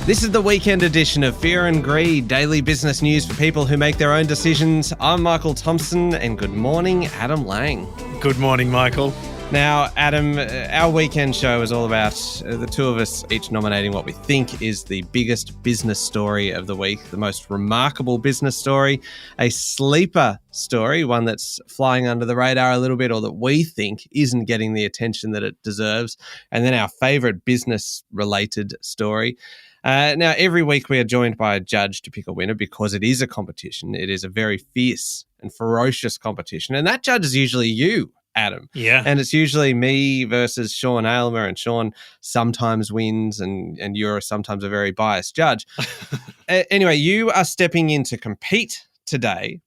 This is the weekend edition of Fear and Greed, daily business news for people who make their own decisions. I'm Michael Thompson, and good morning, Adam Lang. Good morning, Michael. Now, Adam, our weekend show is all about the two of us each nominating what we think is the biggest business story of the week, the most remarkable business story, a sleeper story, one that's flying under the radar a little bit or that we think isn't getting the attention that it deserves, and then our favourite business-related story. Now, every week we are joined by a judge to pick a winner because it is a competition. It is a very fierce and ferocious competition. And that judge is usually you, Adam. Yeah. And it's usually me versus Sean Aylmer, and Sean sometimes wins and you're sometimes a very biased judge. Anyway, you are stepping in to compete today.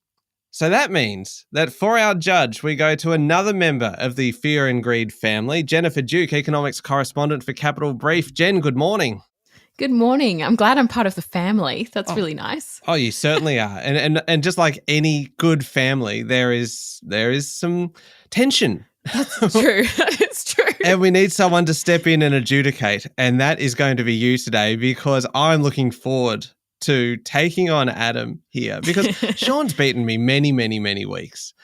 So that means that for our judge, we go to another member of the Fear and Greed family, Jennifer Duke, economics correspondent for Capital Brief. Jen, good morning. Good morning. I'm glad I'm part of the family. That's really nice. Oh, you certainly are. And just like any good family, there is some tension. That's true. That is true. And we need someone to step in and adjudicate. And that is going to be you today, because I'm looking forward to taking on Adam here, because Sean's beaten me many, many, many weeks.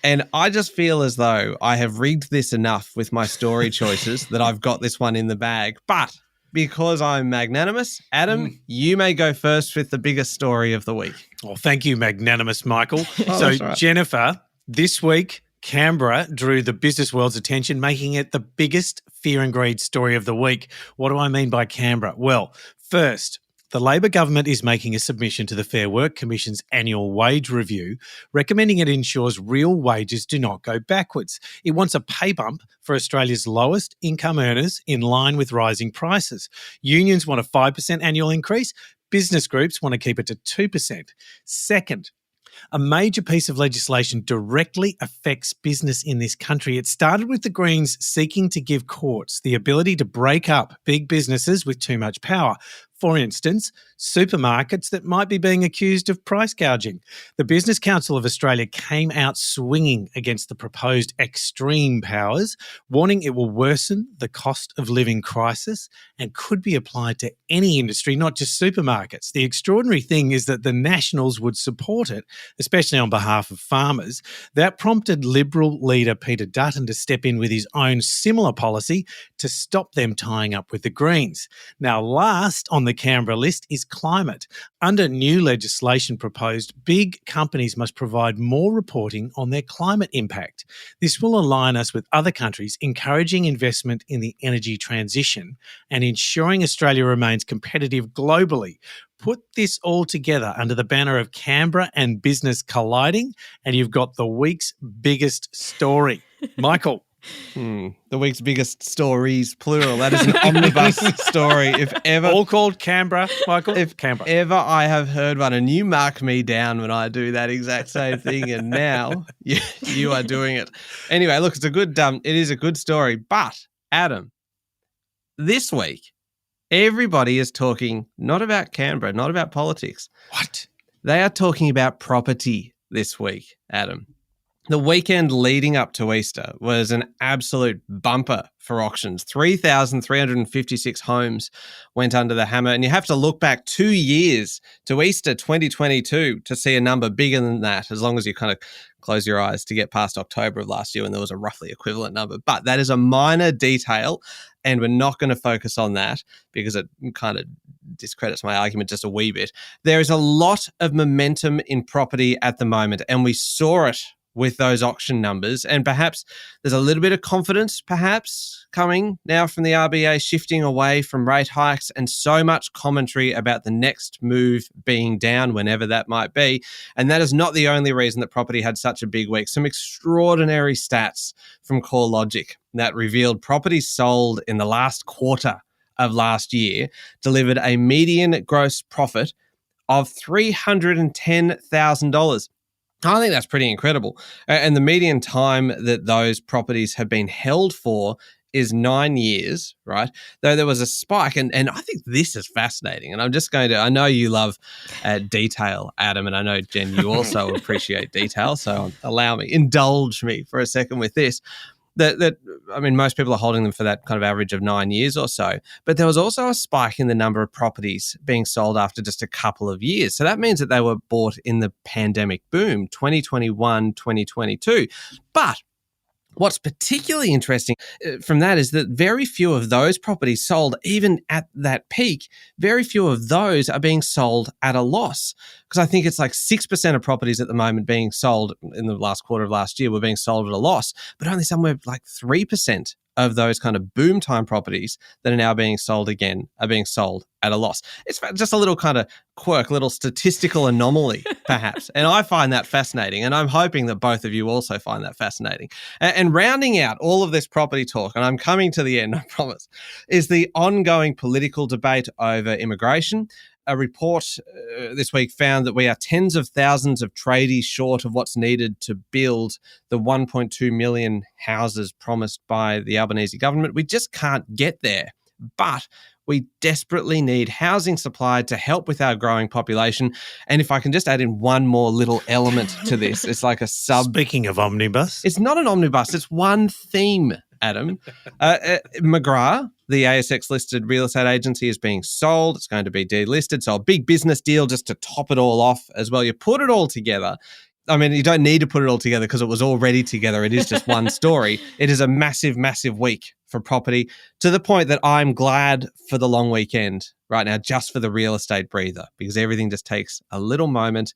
And I just feel as though I have rigged this enough with my story choices that I've got this one in the bag. But because I'm magnanimous, Adam, you may go first with the biggest story of the week. Well, thank you, magnanimous Michael. That's right. Jennifer, this week, Canberra drew the business world's attention, making it the biggest fear and greed story of the week. What do I mean by Canberra? Well, first, the Labor government is making a submission to the Fair Work Commission's annual wage review, recommending it ensures real wages do not go backwards. It wants a pay bump for Australia's lowest income earners in line with rising prices. Unions want a 5% annual increase. Business groups want to keep it to 2%. Second, a major piece of legislation directly affects business in this country. It started with the Greens seeking to give courts the ability to break up big businesses with too much power. For instance, supermarkets that might be being accused of price gouging. The Business Council of Australia came out swinging against the proposed extreme powers, warning it will worsen the cost of living crisis and could be applied to any industry, not just supermarkets. The extraordinary thing is that the Nationals would support it, especially on behalf of farmers. That prompted Liberal leader Peter Dutton to step in with his own similar policy to stop them tying up with the Greens. Now, last on the Canberra list is climate. Under new legislation proposed, big companies must provide more reporting on their climate impact. This will align us with other countries, encouraging investment in the energy transition and ensuring Australia remains competitive globally. Put this all together under the banner of Canberra and business colliding, and you've got the week's biggest story. Michael. The week's biggest stories, plural. That is an omnibus story. If ever, all called Canberra, Michael. If Canberra. ever I have heard one, and you mark me down when I do that exact same thing, and now you are doing it. Anyway, look, it's a good. It is a good story. But Adam, this week, everybody is talking not about Canberra, not about politics. What? They are talking about property this week, Adam. The weekend leading up to Easter was an absolute bumper for auctions. 3,356 homes went under the hammer, and you have to look back 2 years to Easter 2022 to see a number bigger than that, as long as you kind of close your eyes to get past October of last year when there was a roughly equivalent number. But that is a minor detail, and we're not going to focus on that because it kind of discredits my argument just a wee bit. There is a lot of momentum in property at the moment, and we saw it with those auction numbers, and perhaps there's a little bit of confidence perhaps coming now from the RBA shifting away from rate hikes, and so much commentary about the next move being down whenever that might be. And that is not the only reason that property had such a big week. Some extraordinary stats from CoreLogic that revealed properties sold in the last quarter of last year delivered a median gross profit of $310,000. I think that's pretty incredible. And the median time that those properties have been held for is 9 years, right? Though there was a spike, and I think this is fascinating. And I'm just going to, I know you love detail, Adam, and I know, Jen, you also appreciate detail. So indulge me for a second with this. Most people are holding them for that kind of average of 9 years or so. But there was also a spike in the number of properties being sold after just a couple of years. So that means that they were bought in the pandemic boom, 2021, 2022. But what's particularly interesting from that is that very few of those properties sold, even at that peak, very few of those are being sold at a loss. Because I think it's like 6% of properties at the moment being sold in the last quarter of last year were being sold at a loss, but only somewhere like 3% of those kind of boom time properties that are now being sold again are being sold at a loss. It's just a little kind of quirk, little statistical anomaly, perhaps. And I find that fascinating. And I'm hoping that both of you also find that fascinating. And rounding out all of this property talk, and I'm coming to the end, I promise, is the ongoing political debate over immigration. A report this week found that we are tens of thousands of tradies short of what's needed to build the 1.2 million houses promised by the Albanese government. We just can't get there, but we desperately need housing supply to help with our growing population. And if I can just add in one more little element to this, it's like a Speaking of omnibus. It's not an omnibus, it's one theme, Adam. McGrath, the ASX-listed real estate agency, is being sold. It's going to be delisted. So a big business deal just to top it all off as well. You put it all together. I mean, you don't need to put it all together because it was already together. It is just one story. It is a massive, massive week for property, to the point that I'm glad for the long weekend right now, just for the real estate breather, because everything just takes a little moment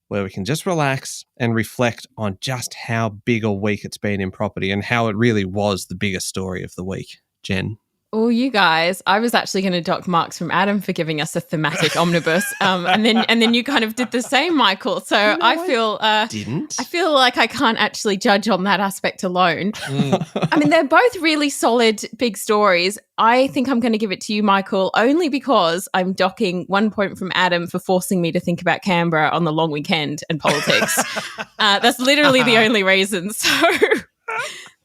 where we can just relax and reflect on just how big a week it's been in property and how it really was the biggest story of the week. Jen? Oh, you guys, I was actually going to dock marks from Adam for giving us a thematic omnibus. And then you kind of did the same, Michael. So No, I feel like I can't actually judge on that aspect alone. I mean, they're both really solid big stories. I think I'm going to give it to you, Michael, only because I'm docking 1 point from Adam for forcing me to think about Canberra on the long weekend and politics. That's literally the only reason. So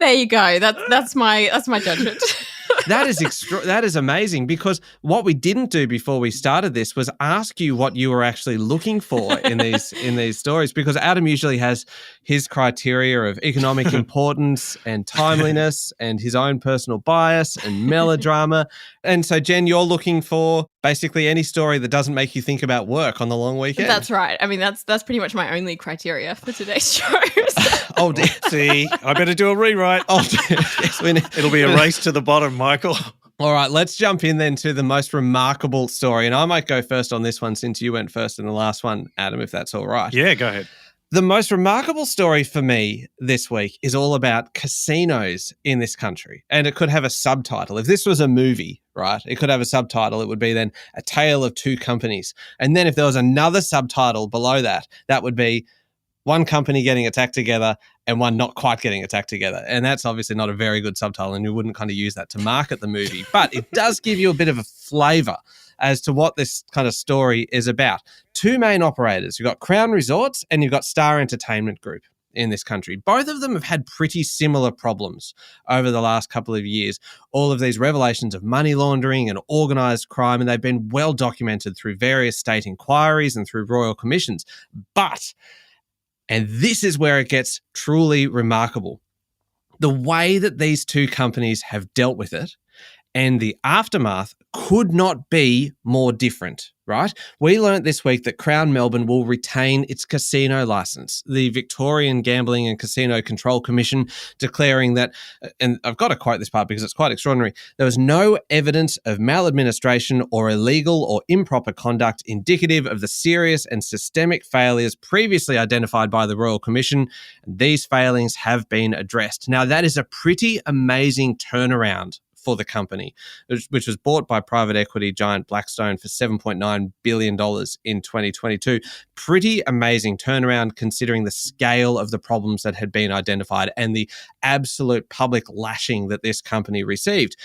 there you go. That's my judgment. That is amazing, because what we didn't do before we started this was ask you what you were actually looking for in these stories, because Adam usually has his criteria of economic importance and timeliness and his own personal bias and melodrama. And so, Jen, you're looking for basically any story that doesn't make you think about work on the long weekend. That's right. I mean, that's pretty much my only criteria for today's show. Oh, dear. See, I better do a rewrite. Oh, dear. Yes, It'll be a race to the bottom, Michael. All right, let's jump in then to the most remarkable story. And I might go first on this one since you went first in the last one, Adam, if that's all right. Yeah, go ahead. The most remarkable story for me this week is all about casinos in this country. And it could have a subtitle. If this was a movie, right, it could have a subtitle. It would be then A Tale of Two Companies. And then if there was another subtitle below that, that would be one company getting attacked together and one not quite getting attacked together. And that's obviously not a very good subtitle, and you wouldn't kind of use that to market the movie. But it does give you a bit of a flavour as to what this kind of story is about. Two main operators. You've got Crown Resorts and you've got Star Entertainment Group in this country. Both of them have had pretty similar problems over the last couple of years. All of these revelations of money laundering and organised crime, and they've been well documented through various state inquiries and through royal commissions. But, and this is where it gets truly remarkable, the way that these two companies have dealt with it and the aftermath could not be more different, right? We learnt this week that Crown Melbourne will retain its casino licence. The Victorian Gambling and Casino Control Commission declaring that, and I've got to quote this part because it's quite extraordinary, there was no evidence of maladministration or illegal or improper conduct indicative of the serious and systemic failures previously identified by the Royal Commission. And these failings have been addressed. Now, that is a pretty amazing turnaround for the company, which was bought by private equity giant Blackstone for $7.9 billion in 2022. Pretty amazing turnaround considering the scale of the problems that had been identified and the absolute public lashing that this company received.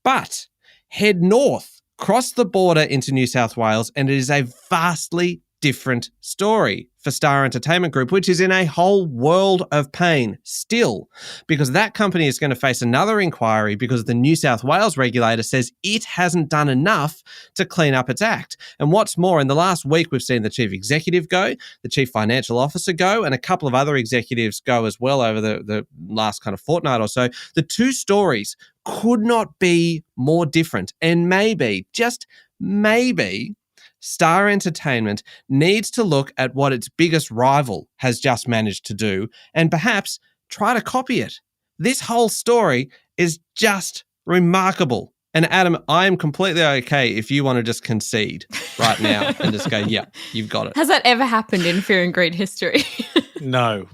But head north, cross the border into New South Wales, and it is a vastly different story for Star Entertainment Group, which is in a whole world of pain still, because that company is going to face another inquiry because the New South Wales regulator says it hasn't done enough to clean up its act. And what's more, in the last week, we've seen the chief executive go, the chief financial officer go, and a couple of other executives go as well over the last kind of fortnight or so. The two stories could not be more different. And maybe, just maybe, Star Entertainment needs to look at what its biggest rival has just managed to do and perhaps try to copy it. This whole story is just remarkable. And Adam, I am completely okay if you want to just concede right now and just go, yeah, you've got it. Has that ever happened in Fear and Greed history? No.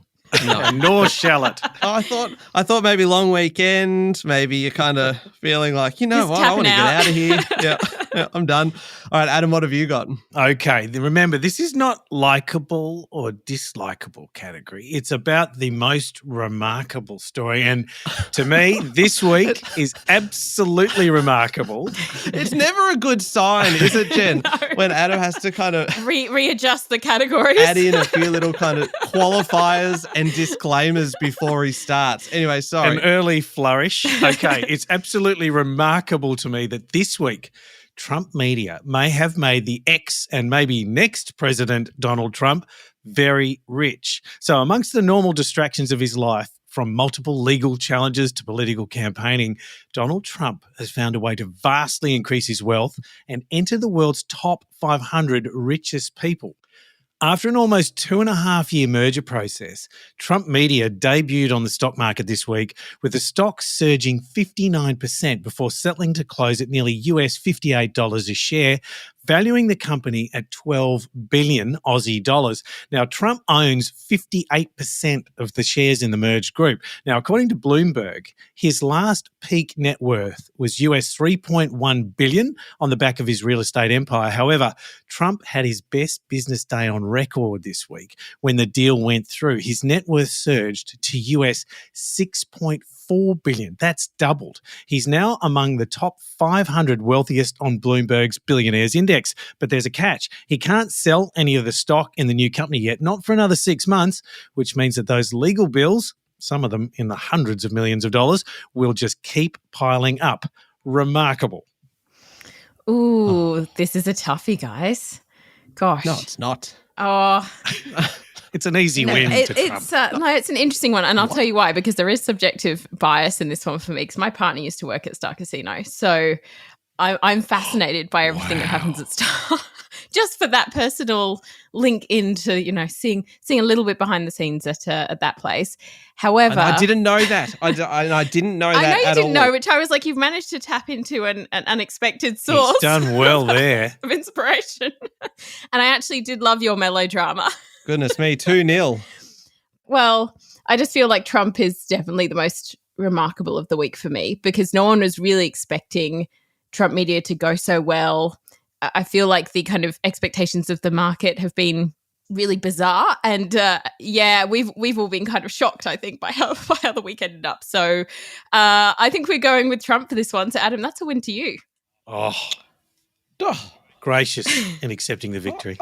Nor shall it. I thought maybe long weekend, maybe you're kind of feeling like, you know Just what, I want to get tapping out of here. Yeah, I'm done. All right, Adam, what have you got? Okay, remember, this is not likable or dislikable category. It's about the most remarkable story. And to me, this week is absolutely remarkable. It's never a good sign, is it, Jen? No. When Adam has to kind of readjust the categories. add in a few little kind of qualifiers and disclaimers before he starts. Anyway, sorry. An early flourish. Okay, it's absolutely remarkable to me that this week Trump media may have made the ex and maybe next President Donald Trump very rich. So amongst the normal distractions of his life, from multiple legal challenges to political campaigning, Donald Trump has found a way to vastly increase his wealth and enter the world's top 500 richest people. After an almost 2.5-year merger process, Trump media debuted on the stock market this week, with the stock surging 59% before settling to close at nearly US $58 a share, valuing the company at 12 billion Aussie dollars. Now, Trump owns 58% of the shares in the merged group. Now, according to Bloomberg, his last peak net worth was US 3.1 billion on the back of his real estate empire. However, Trump had his best business day on record this week when the deal went through. His net worth surged to US 6.4 billion. That's doubled. He's now among the top 500 wealthiest on Bloomberg's Billionaires Index. But there's a catch. He can't sell any of the stock in the new company yet, not for another 6 months, which means that those legal bills, some of them in the hundreds of millions of dollars, will just keep piling up. Remarkable. Ooh, this is a toughie, guys. Gosh. No, it's not. Oh, It's an easy win to Trump. It's an interesting one, and I'll tell you why, because there is subjective bias in this one for me, because my partner used to work at Star Casino, so I'm fascinated by everything that happens at Star, just for that personal link into, seeing a little bit behind the scenes at that place. However, And I didn't know that. I didn't know that I know you at didn't all. know, which I was like, you've managed to tap into an unexpected source. He's done well there. Of inspiration. And I actually did love your melodrama. Goodness me, 2-0. Well, I just feel like Trump is definitely the most remarkable of the week for me, because no one was really expecting Trump media to go so well. I feel like the kind of expectations of the market have been really bizarre, and we've all been kind of shocked, I think, by how the week ended up. So I think we're going with Trump for this one. So Adam, that's a win to you. Oh, gracious in accepting the victory.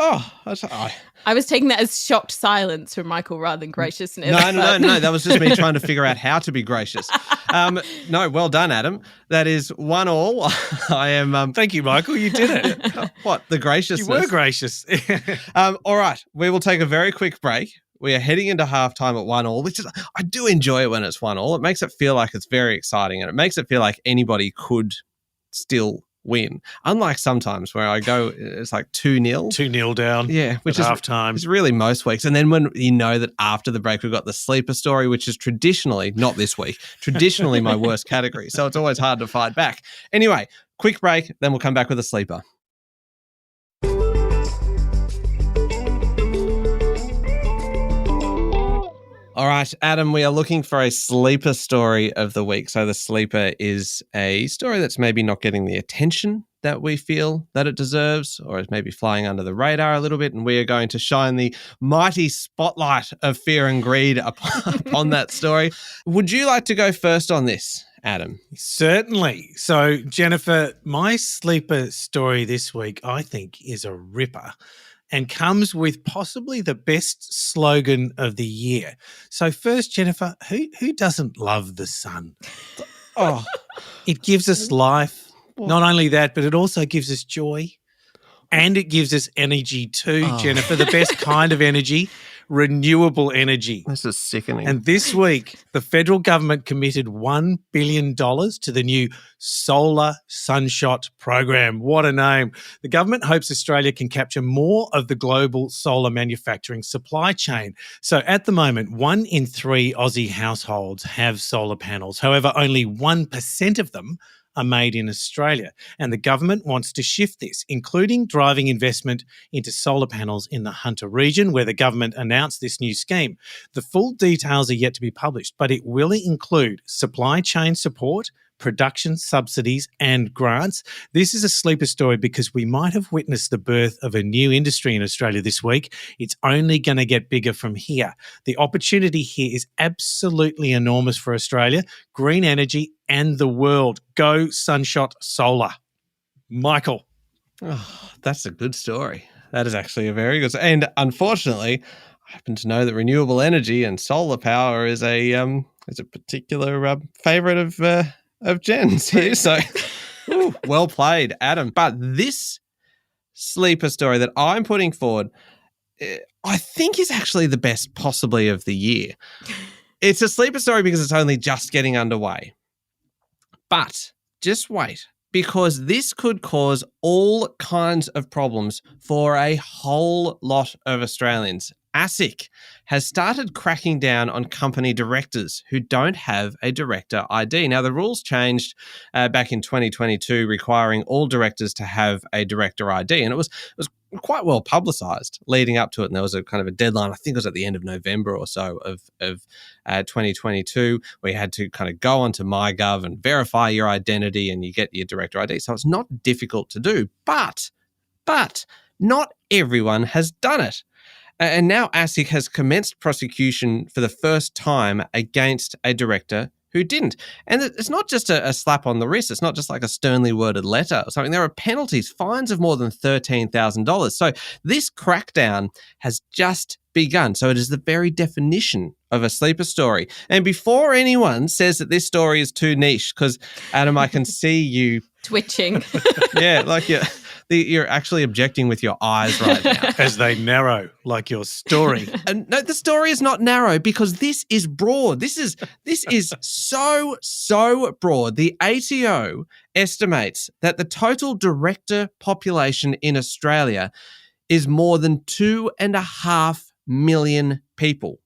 I was taking that as shocked silence from Michael rather than graciousness. No. That was just me trying to figure out how to be gracious. No, well done, Adam. That is 1-1. I am. Thank you, Michael. You did it. What? The graciousness? You were gracious. All right. We will take a very quick break. We are heading into halftime at 1-1, which is, I do enjoy it when it's 1-1. It makes it feel like it's very exciting, and it makes it feel like anybody could still win. Unlike sometimes where I go, it's like 2-0. 2-0 down. Yeah, which is halftime. It's really most weeks. And then when you know that after the break we've got the sleeper story, which is traditionally, not this week, traditionally my worst category. So it's always hard to fight back. Anyway, quick break, then we'll come back with a sleeper. All right, Adam, we are looking for a sleeper story of the week. So the sleeper is a story that's maybe not getting the attention that we feel that it deserves, or is maybe flying under the radar a little bit, and we are going to shine the mighty spotlight of Fear and Greed upon that story. Would you like to go first on this, Adam? Certainly. So, Jennifer, my sleeper story this week, I think, is a ripper. and comes with possibly the best slogan of the year. So first, Jennifer, who doesn't love the sun? Oh, it gives us life. Not only that, but it also gives us joy. And it gives us energy too, Jennifer, the best kind of energy, renewable energy. This is sickening. And this week, the federal government committed $1 billion to the new Solar Sunshot program. What a name. The government hopes Australia can capture more of the global solar manufacturing supply chain. So at the moment, 1 in 3 Aussie households have solar panels. However, only 1% of them are made in Australia. And the government wants to shift this, including driving investment into solar panels in the Hunter region, where the government announced this new scheme. The full details are yet to be published, but it will include supply chain support, production subsidies and grants. This is a sleeper story because we might have witnessed the birth of a new industry in Australia this week. It's only going to get bigger from here. The opportunity here is absolutely enormous for Australia, green energy and the world. Go Sunshot Solar. Michael. Oh, that's a good story. That is actually a very good story. And unfortunately, I happen to know that renewable energy and solar power is a particular favourite of Jen's here. So, well played, Adam. But this sleeper story that I'm putting forward, I think is actually the best possibly of the year. It's a sleeper story because it's only just getting underway. But just wait, because this could cause all kinds of problems for a whole lot of Australians. ASIC has started cracking down on company directors who don't have a director ID. Now, the rules changed back in 2022, requiring all directors to have a director ID, and it was quite well publicised leading up to it. And there was a kind of a deadline, I think it was at the end of November or so of 2022, where you had to kind of go onto MyGov and verify your identity and you get your director ID. So it's not difficult to do, but not everyone has done it. And now ASIC has commenced prosecution for the first time against a director who didn't. And it's not just a slap on the wrist. It's not just like a sternly worded letter or something. There are penalties, fines of more than $13,000. So this crackdown has just begun. So it is the very definition of a sleeper story. And before anyone says that this story is too niche, because Adam, I can see you twitching. Yeah, like you're actually objecting with your eyes right now. As they narrow, like your story. And no, the story is not narrow because this is broad. This is so broad. The ATO estimates that the total director population in Australia is more than 2.5 million people.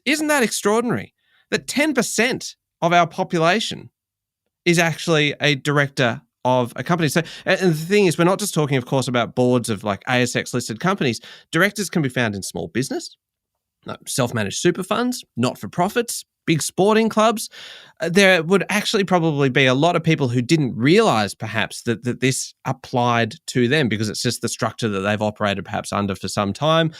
Isn't that extraordinary? That 10% of our population is actually a director of a company. So, and the thing is, we're not just talking, of course, about boards of like ASX listed companies. Directors can be found in small business, self-managed super funds, not-for-profits, big sporting clubs. There would actually probably be a lot of people who didn't realise perhaps that this applied to them because it's just the structure that they've operated perhaps under for some time.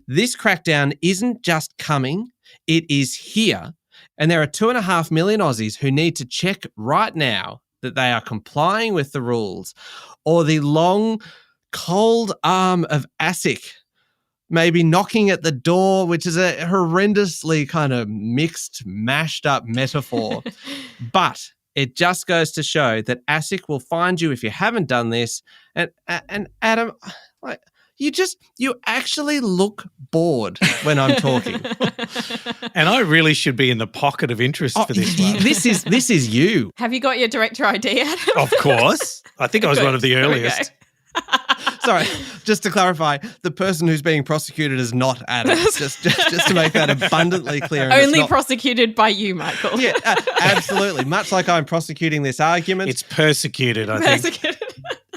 This crackdown isn't just coming, it is here. And there are 2.5 million Aussies who need to check right now that they are complying with the rules, or the long, cold arm of ASIC may be knocking at the door, which is a horrendously kind of mixed, mashed up metaphor. But it just goes to show that ASIC will find you if you haven't done this. And Adam, like, you actually look bored when I'm talking. And I really should be in the pocket of interest for this one. This is you. Have you got your director ID, Adam? Of course. I think I was one of the earliest. Sorry, just to clarify, the person who's being prosecuted is not Adam. Just to make that abundantly clear. Only prosecuted by you, Michael. Yeah, absolutely. Much like I'm prosecuting this argument. It's persecuted, I think.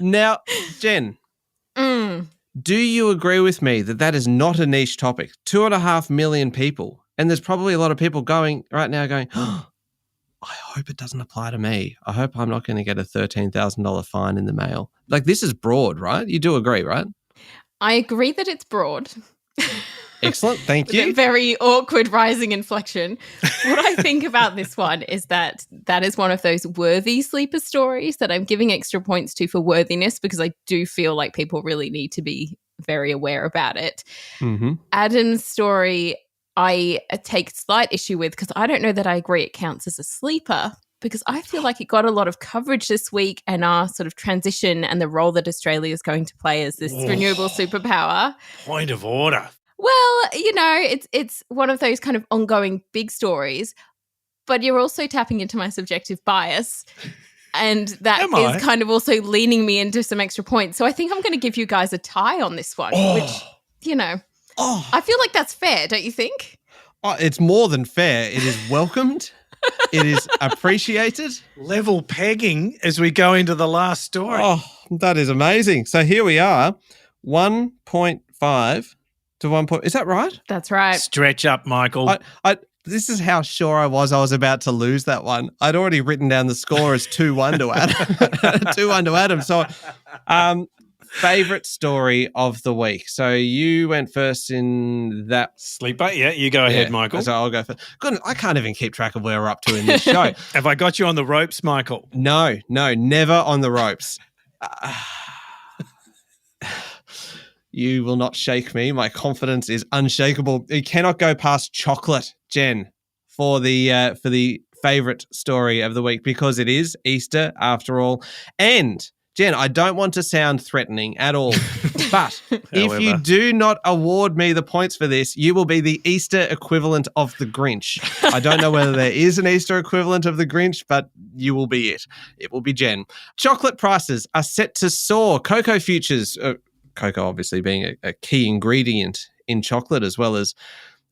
Now, Jen. Do you agree with me that is not a niche topic? 2.5 million people. And there's probably a lot of people going right now going, oh, I hope it doesn't apply to me. I hope I'm not going to get a $13,000 fine in the mail. Like, this is broad, right? You do agree, right? I agree that it's broad. Excellent. Thank you. With a very awkward rising inflection. What I think about this one is that is one of those worthy sleeper stories that I'm giving extra points to for worthiness, because I do feel like people really need to be very aware about it. Mm-hmm. Adam's story, I take slight issue with because I don't know that I agree it counts as a sleeper, because I feel like it got a lot of coverage this week, and our sort of transition and the role that Australia is going to play as this renewable superpower. Point of order. Well, it's one of those kind of ongoing big stories, but you're also tapping into my subjective bias. And that is kind of also leaning me into some extra points. So I think I'm going to give you guys a tie on this one, which, I feel like that's fair, don't you think? Oh, it's more than fair. It is welcomed. It is appreciated. Level pegging as we go into the last story. Oh, that is amazing. So here we are, 1.5 to 1 point. Is that right? That's right. Stretch up, Michael. This is how sure I was about to lose that one. I'd already written down the score as 2-1 to Adam. 2-1 to Adam. So, favourite story of the week. So you went first in that. Sleeper? Yeah, you go ahead, Michael. So I'll go first. Good, I can't even keep track of where we're up to in this show. Have I got you on the ropes, Michael? No, never on the ropes. You will not shake me. My confidence is unshakable. You cannot go past chocolate, Jen, for the favourite story of the week, because it is Easter after all. And Jen, I don't want to sound threatening at all, but if you do not award me the points for this, you will be the Easter equivalent of the Grinch. I don't know whether there is an Easter equivalent of the Grinch, but you will be it. It will be Jen. Chocolate prices are set to soar. Cocoa futures, cocoa obviously being a key ingredient in chocolate as well as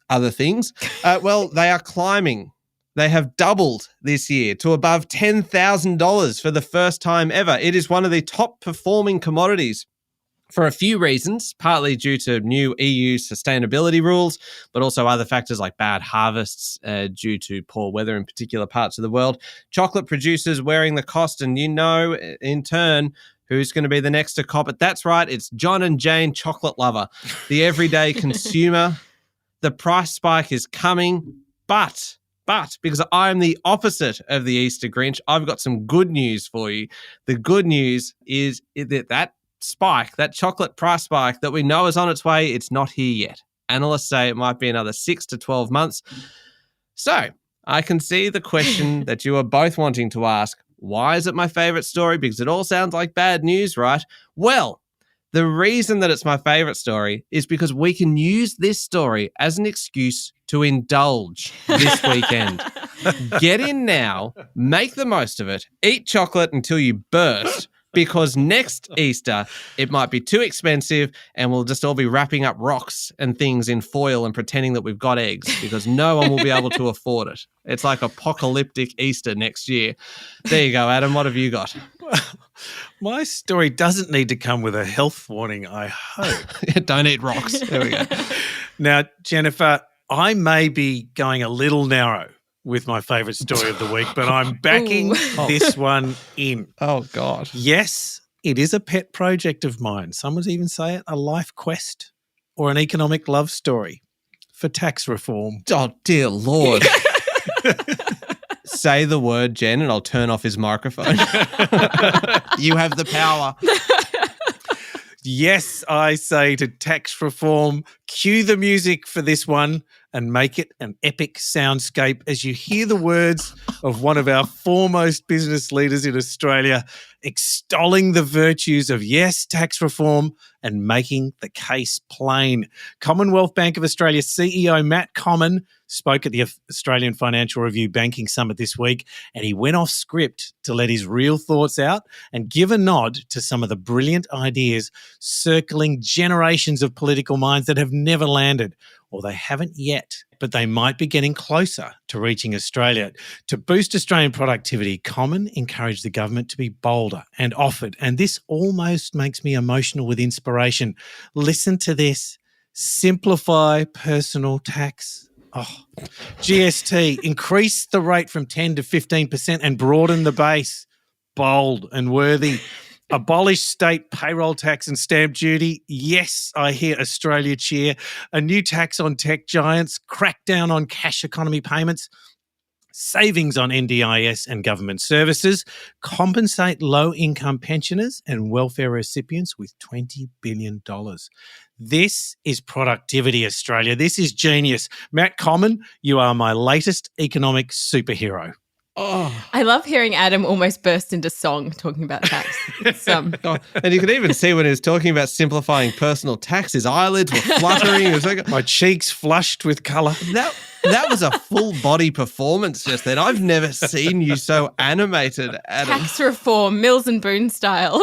other things, well, they are climbing. They have doubled this year to above $10,000 for the first time ever. It is one of the top performing commodities for a few reasons, partly due to new EU sustainability rules, but also other factors like bad harvests due to poor weather in particular parts of the world. Chocolate producers wearing the cost, and in turn, who's going to be the next to cop it? That's right, it's John and Jane Chocolate Lover, the everyday consumer. The price spike is coming, but because I'm the opposite of the Easter Grinch, I've got some good news for you. The good news is that spike, that chocolate price spike that we know is on its way, it's not here yet. Analysts say it might be another 6 to 12 months. So I can see the question that you are both wanting to ask. Why is it my favorite story? Because it all sounds like bad news, right? Well, the reason that it's my favorite story is because we can use this story as an excuse to indulge this weekend. Get in now, make the most of it, eat chocolate until you burst, because next Easter it might be too expensive and we'll just all be wrapping up rocks and things in foil and pretending that we've got eggs, because no one will be able to afford it. It's like apocalyptic Easter next year. There you go, Adam. What have you got? Well, my story doesn't need to come with a health warning, I hope. Don't eat rocks. There we go. Now, Jennifer, I may be going a little narrow with my favourite story of the week, but I'm backing this one in. Oh, God. Yes, it is a pet project of mine. Some would even say it a life quest or an economic love story for tax reform. Oh, dear Lord. Say the word, Jen, and I'll turn off his microphone. You have the power. Yes, I say to tax reform, cue the music for this one and make it an epic soundscape as you hear the words of one of our foremost business leaders in Australia extolling the virtues of, yes, tax reform and making the case plain. Commonwealth Bank of Australia CEO Matt Comyn spoke at the Australian Financial Review Banking Summit this week, and he went off script to let his real thoughts out and give a nod to some of the brilliant ideas circling generations of political minds that have never landed, or they haven't yet, but they might be getting closer to reaching Australia. To boost Australian productivity, Comyn encouraged the government to be bolder and offered, and this almost makes me emotional with inspiration. Listen to this. Simplify personal tax. GST, increase the rate from 10 to 15% and broaden the base. Bold and worthy. Abolish state payroll tax and stamp duty. Yes, I hear Australia cheer. A new tax on tech giants. Crack down on cash economy payments. savings on NDIS and government services, compensate low-income pensioners and welfare recipients with $20 billion. This is productivity, Australia. This is genius. Matt Common, you are my latest economic superhero. Oh, I love hearing Adam almost burst into song talking about tax. and you could even see when he was talking about simplifying personal tax, his eyelids were fluttering. It was like, my cheeks flushed with colour. That was a full body performance just then. I've never seen you so animated, Adam. Tax reform, Mills and Boone style.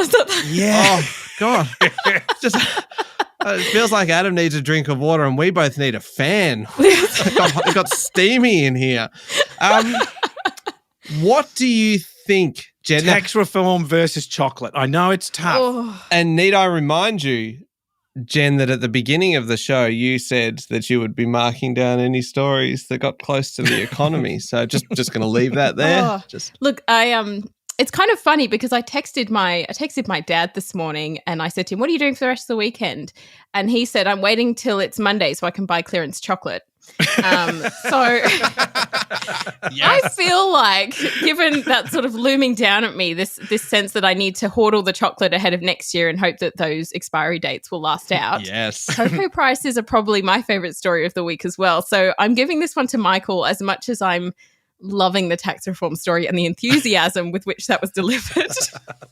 Yeah. Oh, God. Just... it feels like Adam needs a drink of water and we both need a fan. It got steamy in here. What do you think, Jen? Tax reform versus chocolate. I know it's tough. Oh. And need I remind you, Jen, that at the beginning of the show, you said that you would be marking down any stories that got close to the economy. So just going to leave that there. Oh. Look, it's kind of funny because I texted my dad this morning and I said to him, "What are you doing for the rest of the weekend?" And he said, "I'm waiting till it's Monday so I can buy clearance chocolate." I feel like, given that sort of looming down at me, this sense that I need to hoard all the chocolate ahead of next year and hope that those expiry dates will last out. Yes. Cocoa prices are probably my favourite story of the week as well. So I'm giving this one to Michael as much as I'm loving the tax reform story and the enthusiasm with which that was delivered.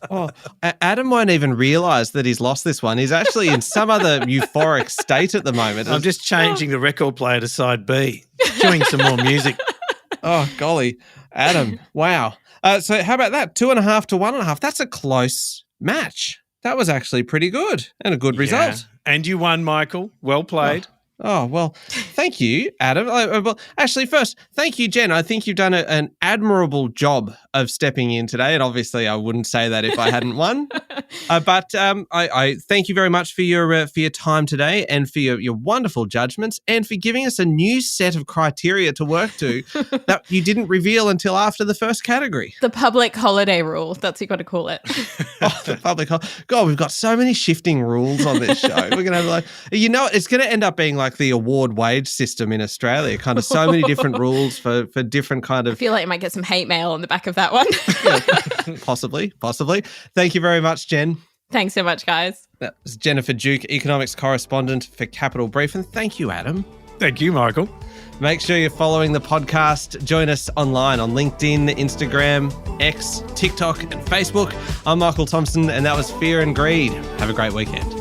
Oh, Adam won't even realise that he's lost this one. He's actually in some other euphoric state at the moment. I'm just changing the record player to side B, doing some more music. Oh, golly. Adam, wow. So how about that? 2.5 to 1.5. That's a close match. That was actually pretty good and a good result. And you won, Michael. Well played. Oh, well, thank you, Adam. Well, actually, first, thank you, Jen. I think you've done an admirable job of stepping in today. And obviously, I wouldn't say that if I hadn't won. But I thank you very much for your time today and for your wonderful judgments and for giving us a new set of criteria to work to that you didn't reveal until after the first category. The public holiday rule. That's what you've got to call it. Oh, the public God, we've got so many shifting rules on this show. We're going to have it's going to end up being like the award wage system in Australia, kind of so many different rules for different kind of... I feel like you might get some hate mail on the back of that one. Yeah, possibly. Thank you very much, Jen. Thanks so much, guys. That was Jennifer Duke, economics correspondent for Capital Brief. And thank you, Adam. Thank you, Michael. Make sure you're following the podcast. Join us online on LinkedIn, Instagram, X, TikTok, and Facebook. I'm Michael Thompson, and that was Fear and Greed. Have a great weekend.